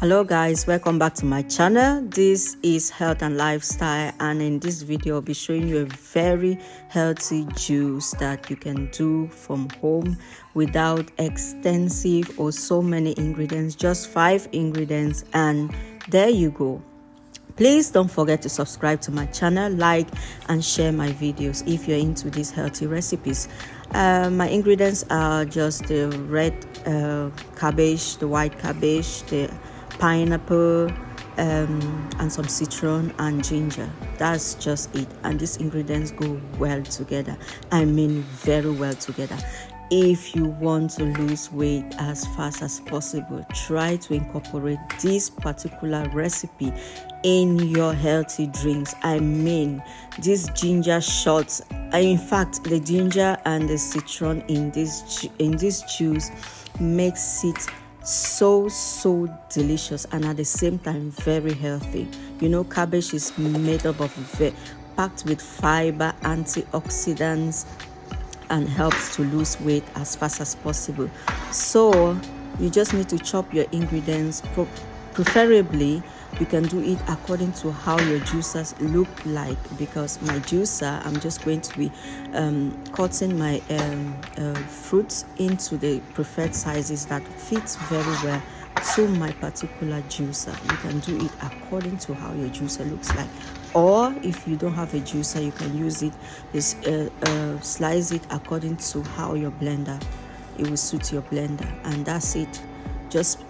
Hello guys, welcome back to my channel. This is health and lifestyle, and in this video I'll be showing you a very healthy juice that you can do from home without extensive or so many ingredients, just 5 ingredients, and there you go. Please don't forget to subscribe to my channel, like and share my videos if you're into these healthy recipes. My ingredients are just the red cabbage, the white cabbage, the pineapple, and some citron and ginger. That's just it, and these ingredients go well together. I mean very well together. If you want to lose weight as fast as possible, try to incorporate this particular recipe in your healthy drinks. I mean, these ginger shots, in fact the ginger and the citron in this juice makes it so delicious, and at the same time very healthy. You know, cabbage is made up of packed with fiber, antioxidants, and helps to lose weight as fast as possible. So you just need to chop your ingredients. Preferably you can do it according to how your juicers look like, because my juicer, I'm just going to be cutting my fruits into the preferred sizes that fits very well to my particular juicer. You can do it according to how your juicer looks like, or if you don't have a juicer, you can use it slice it according to how your blender, it will suit your blender, and that's it. Just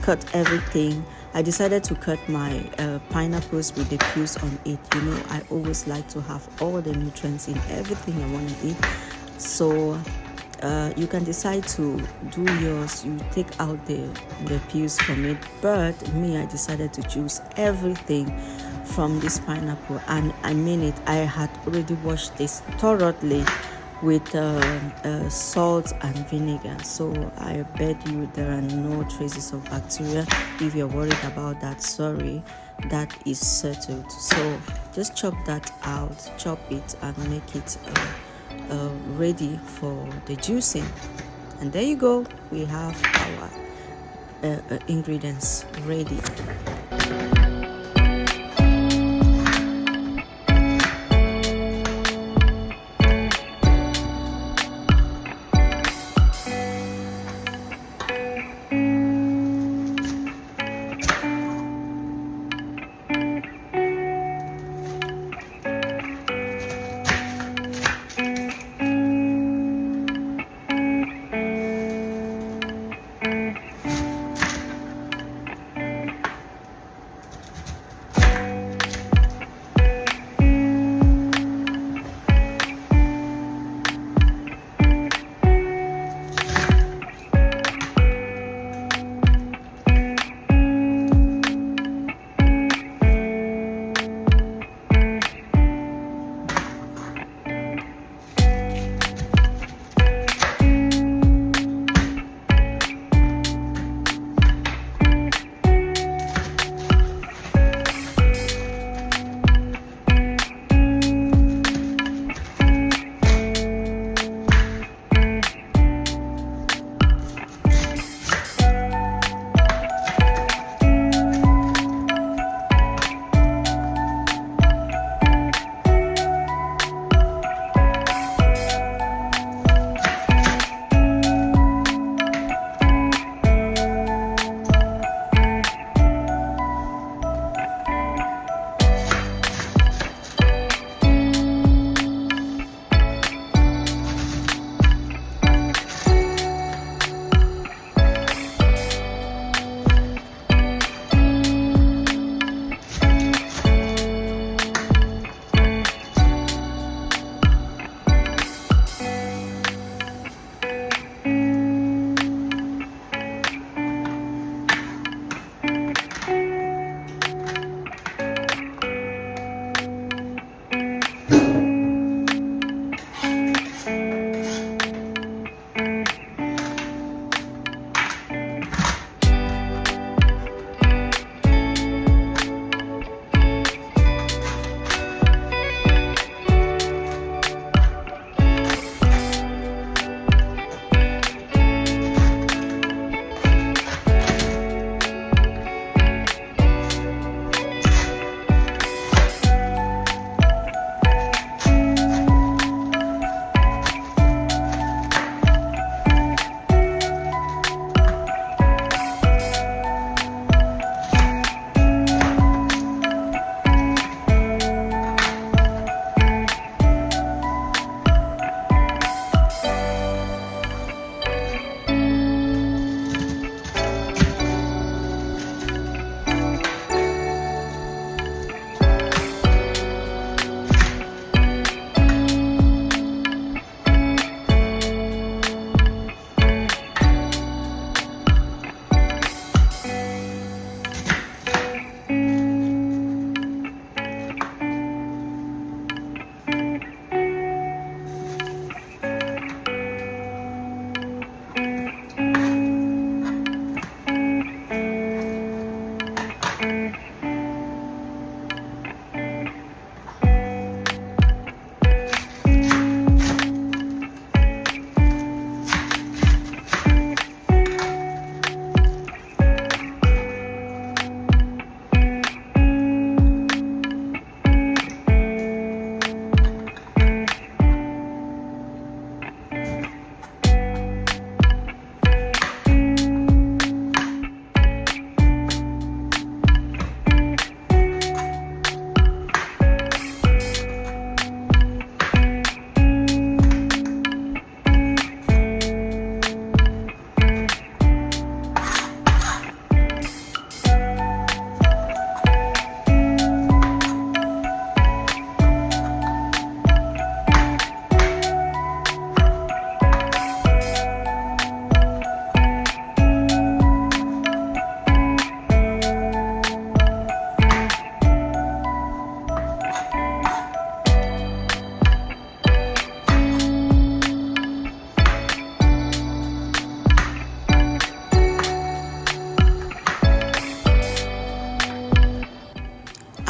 cut everything. I decided to cut my pineapples with the peels on it. You know, I always like to have all the nutrients in everything I want to eat. So you can decide to do yours. You take out the peels from it, but me, I decided to choose everything from this pineapple, and I mean it. I had already washed this thoroughly with salt and vinegar, so I bet you there are no traces of bacteria. If you're worried about that, sorry, that is settled. So just chop that out, chop it and make it ready for the juicing, and there you go. We have our ingredients ready.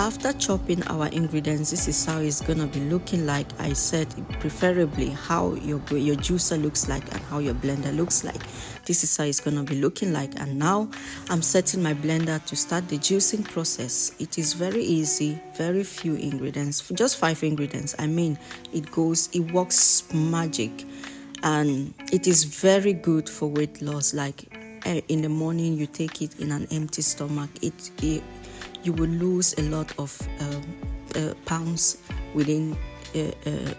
after chopping our ingredients, this is how it's gonna be looking like. I said preferably how your juicer looks like and how your blender looks like. This is how it's gonna be looking like. And now I'm setting my blender to start the juicing process. It is very easy, very few ingredients, just 5 ingredients. I mean, it works magic, and it is very good for weight loss. Like in the morning, you take it in an empty stomach, you will lose a lot of pounds within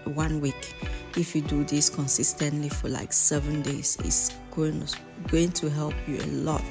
1 week. If you do this consistently for like 7 days, it's going to help you a lot.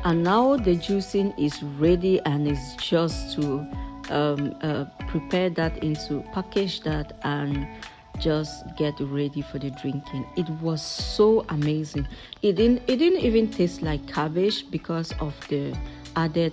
And now the juicing is ready, and it's just to prepare that, into package that, and just get ready for the drinking. It was so amazing. It didn't even taste like cabbage because of the added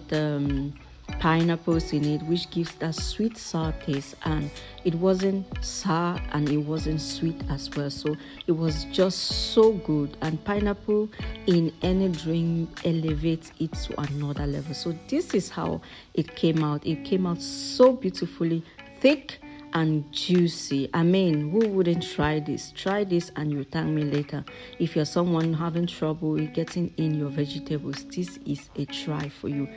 pineapples in it, which gives that sweet sour taste, and it wasn't sour and it wasn't sweet as well. So it was just so good, and pineapple in any drink elevates it to another level. So this is how it came out. It came out so beautifully, thick and juicy. I mean, who wouldn't try this? Try this and you'll thank me later. If you're someone having trouble getting in your vegetables, this is a try for you.